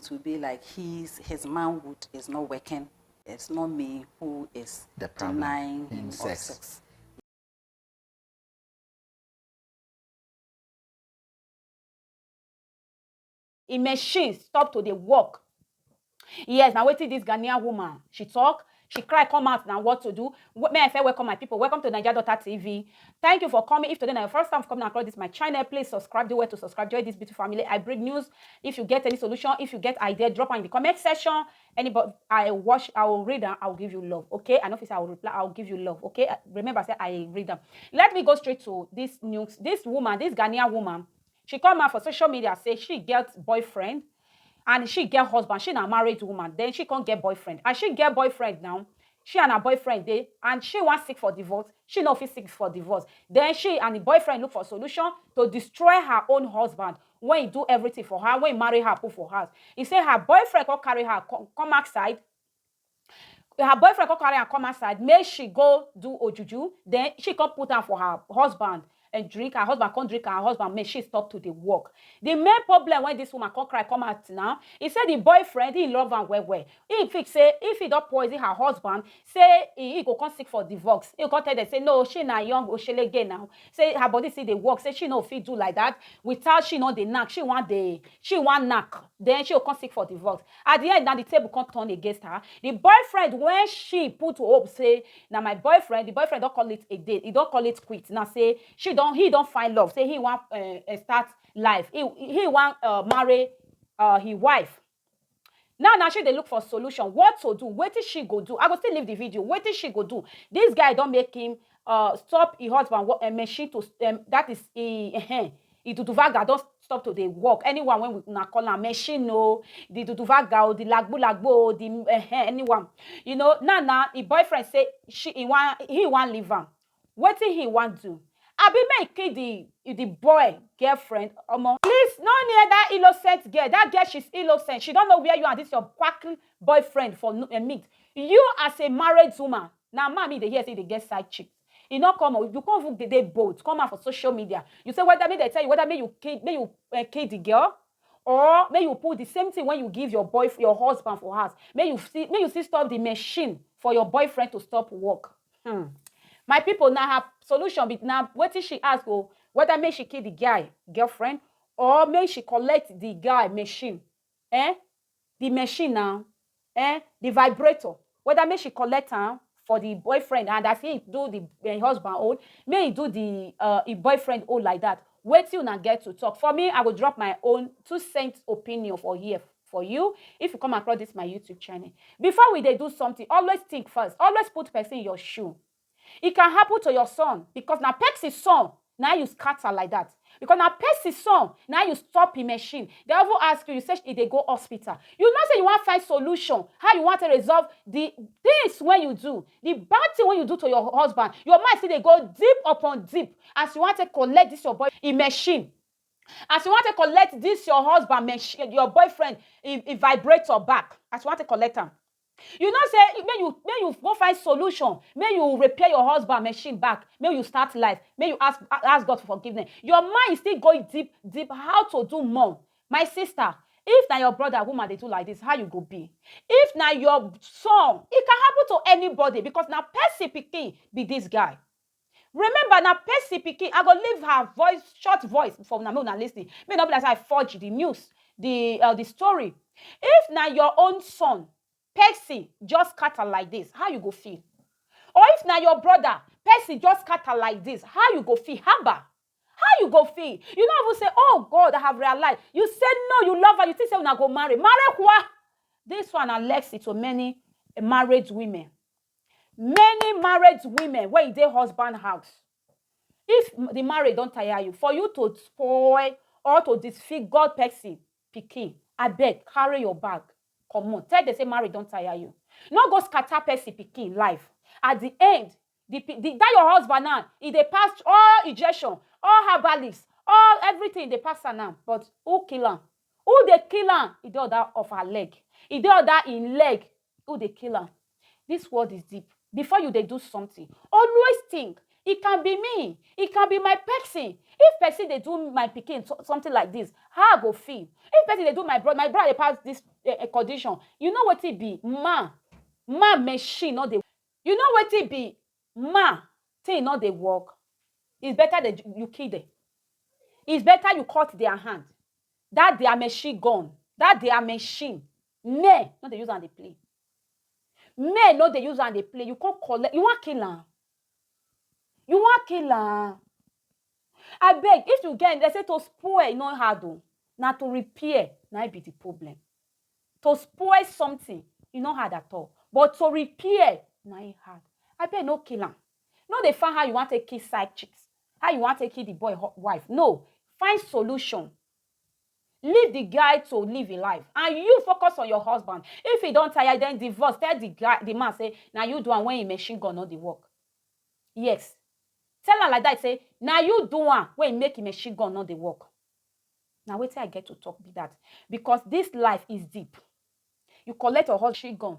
it will be like his manhood is not working. It's not me who is denying him of sex. A machine stop to the work. Yes, now waiting this Ghanaian woman. She talk, she cry, come out now what to do. May I say welcome my people. Welcome to Naija Daughter TV. Thank you for coming. If today is your first time coming across this my channel, please subscribe. Do where to subscribe. Join this beautiful family. I bring news. If you get any solution, if you get idea, drop in the comment section. Anybody I will read them. I will give you love. Okay, I know if I will reply, I will give you love. Okay, remember I said I read them. Let me go straight to this news. This woman, this Ghanaian woman, she come out for social media say she gets boyfriend. And she get husband. She not married woman. Then she can't get boyfriend. And she get boyfriend now. She and her boyfriend they and she wants seek for divorce. She not fit seek for divorce. Then she and the boyfriend look for solution to destroy her own husband when he do everything for her. When he marry her, put for her. He say her boyfriend can carry her come outside. Her boyfriend can carry her come outside. Make she go do ojuju. Then she can put her for her husband. And drink, her husband can't drink, her husband may she stop to the work. The main problem when this woman can't cry come out now, he said the boyfriend, he love her well. He fix say, if he don't poison her husband, say he go come seek for divorce. He go tell them, say, no, she not young, or she again now. Say her body see the work, say she no fit do like that. Without she know the knack, she want knack. Then she will come seek for divorce. At the end, now the table can't turn against her. The boyfriend, when she put to hope, say, now my boyfriend, the boyfriend don't call it a date, he don't call it quit. Now say, he don't find love. Say he want start life. He want marry his wife. Now she they look for solution. What to do? What did she go do? I go still leave the video. What did she go do? This guy don't make him stop his husband machine to that is he do vaga don't stop to the work. Anyone when we na call him machine no the do vaga or the lagbo the anyone you know now the boyfriend say he want leave him. What did he want do? I be make the boy girlfriend. Please, no near that innocent girl. That girl, she's innocent. She don't know where you are. This is your quacky boyfriend for meet. You as a married woman. Now, mommy, they hear say they get side chicks. You not come out. You can't even they both come out for social media. You say whether they tell you whether may you kill the girl, or may you put the same thing when you give your husband for house. May you see stop the machine for your boyfriend to stop work. My people now have solution, but now what is she ask? Oh, whether may she kill the guy girlfriend or may she collect the guy machine, the machine now, the vibrator. Whether may she collect her for the boyfriend and as he do the husband old, may he do the boyfriend old like that. Wait till now get to talk. For me, I will drop my own 2 cents opinion for here. For you, if you come across this my YouTube channel, before we do something, always think first. Always put person in your shoe. It can happen to your son because now Pex's son, now you scatter like that. Because now Pex's son, now you stop his machine. They will ask you, you say if they go hospital. You know say you want to find solution, how you want to resolve the things when you do. The bad thing when you do to your husband, your mind say they go deep upon deep. As you want to collect this your boy in machine. As you want to collect this your husband machine, your boyfriend, it vibrator back. As you want to collect them. You know, say, may you go find solution. May you repair your husband machine back. May you start life. May you ask God for forgiveness. Your mind is still going deep, how to do more. My sister, if now your brother, woman, they do like this, how you go be? If now your son, it can happen to anybody because now Percy Pikin be this guy. Remember, now Percy Pikin, I go leave her voice, short voice for now listening. May not be like I forge the news, the story. If now your own son, Percy just scatter like this, how you go feel? Or if now your brother, Percy just scatter like this, how you go feel? Haba, how you go feel? You don't even say, oh God, I have realized. You said no, you love her. You think say una go marry. Marry what? This one Alexi to many married women. Many married women where they husband house. If the marriage don't tire you, for you to spoil or to disfigure Percy Pikin, I beg, carry your bag. Come on, tell they say marriage don't tire you. Not go scatter Percy Pikin life. At the end, that your husband now, if they pass all injection, all herbalists, all everything they pass her now. But who kill her? Who they kill her? He did that of her leg. He did that in leg. Who they kill her? This word is deep. Before you they do something, always think. It can be me. It can be my person. If person they do my pikin something like this, how I go feel? If person they do my brother they pass this condition, you know what it be? Man machine not the. You know what it be? Thing not they work. It's better that you kill them. It's better you cut their hand. That their machine gone. That their machine. Men, not they use and they play. Men, not they use and they play. You can't collect. You want kill her. You want kill her. I beg, if you get, they say to spoil, not hard. Now to repair, now be the problem. To spoil something, it's not hard at all. But to repair, now it's hard. I beg, no kill her. No, they find how you want to kill side chicks. How you want to kill the boy wife. No, find solution. Leave the guy to live a life. And you focus on your husband. If he don't tire, then divorce. Tell the guy, the man, say, now you do and when he machine gun not the work. Yes. Tell her like that, say, now you do one when you make him machine gun not the work. Now wait till I get to talk be that. Because this life is deep. You collect your machine gun.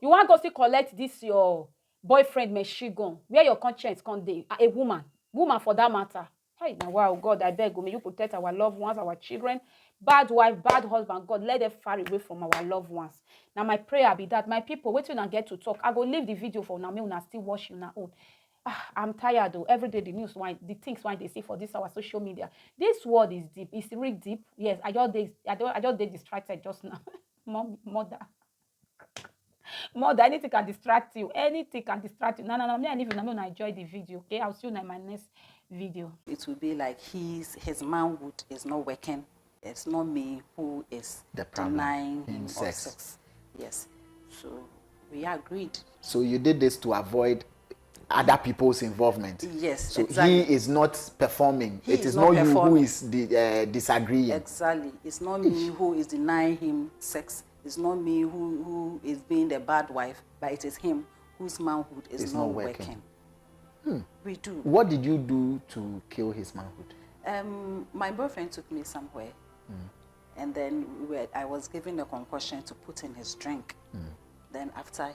You want to go see collect this your boyfriend machine gun. Where your conscience can dey. A woman for that matter. Hey, now wow, God, I beg you, may you protect our loved ones, our children. Bad wife, bad husband, God, let them far away from our loved ones. Now my prayer be that my people, wait till I get to talk. I go leave the video for now. Me una still watch you now. I'm tired though. Every day the news, why the things why they see for this our social media. This world is deep. It's really deep. Yes, I just did distracted just now. Mother, anything can distract you. Anything can distract you. No. Me and even I enjoy the video. Okay, I'll see you in my next video. It will be like his manhood is not working. It's not me who is denying him sex. Yes. So we agreed. So you did this to avoid other people's involvement. Yes, so exactly. He is not performing. It is not you who is disagreeing. Exactly. It's not me who is denying him sex. It's not me who is being the bad wife, but it is him whose manhood is not working. We do. What did you do to kill his manhood? My boyfriend took me somewhere, and then I was given a concussion to put in his drink. Then after,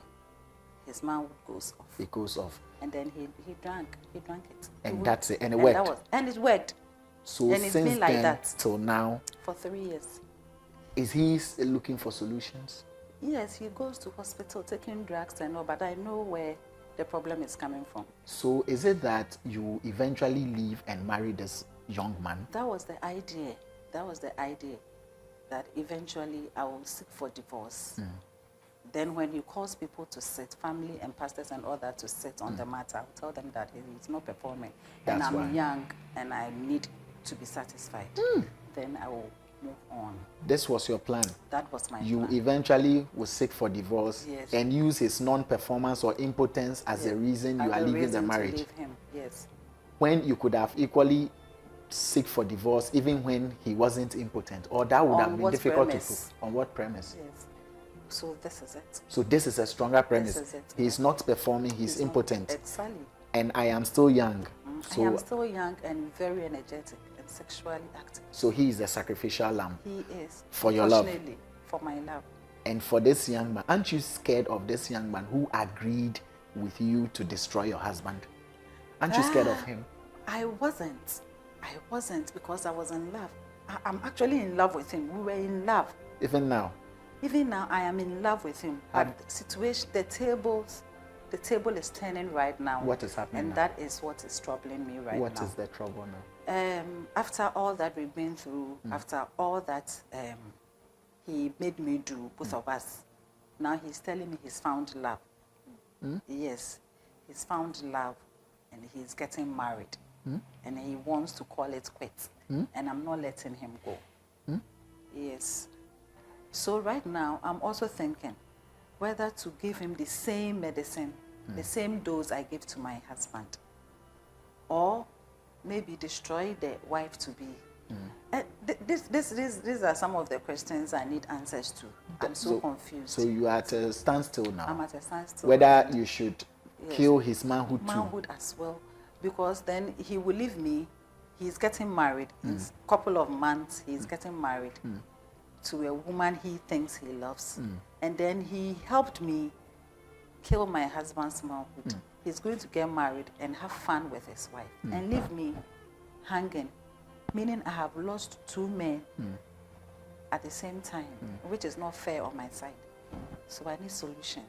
his manhood goes off. It goes off. And then he drank it. And that's it. And it worked. And it worked. So and it's been like then that till now. For 3 years. Is he looking for solutions? Yes, he goes to hospital taking drugs and all, but I know where the problem is coming from. So is it that you eventually leave and marry this young man? That was the idea. That eventually I will seek for divorce. Then when he calls people to sit, family and pastors and all that to sit on the matter, I'll tell them that he's not performing. And I'm young and I need to be satisfied. Then I will move on. This was your plan? That was my plan. You eventually will seek for divorce and use his non-performance or impotence as the reason you are leaving the marriage. To leave him. Yes. When you could have equally seek for divorce even when he wasn't impotent, or that would have been difficult to prove. On what premise? Yes. So this is it. So this is a stronger premise. This is it. He's not performing, he's impotent. Exactly. And I am still young. So I am still young and very energetic and sexually active. So he is the sacrificial lamb. He is. For your love. For my love. And for this young man, aren't you scared of this young man who agreed with you to destroy your husband? Aren't you scared of him? I wasn't because I was in love. I'm actually in love with him. We were in love. Even now? Even now, I am in love with him. But the situation, the table is turning right now. What is happening and now? that is what is troubling me right now. What is the trouble now? After all that we've been through, after all that he made me do, both of us, now he's telling me he's found love. Yes, he's found love and he's getting married. And he wants to call it quits. And I'm not letting him go. Yes. So right now, I'm also thinking whether to give him the same medicine, the same dose I give to my husband, or maybe destroy the wife to be. These are some of the questions I need answers to. I'm so confused. So you are at a standstill now? I'm at a standstill. Whether you should kill his manhood too? Manhood as well, because then he will leave me. He's getting married. In a couple of months, he's getting married to a woman he thinks he loves. And then he helped me kill my husband's manhood. He's going to get married and have fun with his wife and leave me hanging meaning I have lost 2 men at the same time, which is not fair on my side. So I need solutions.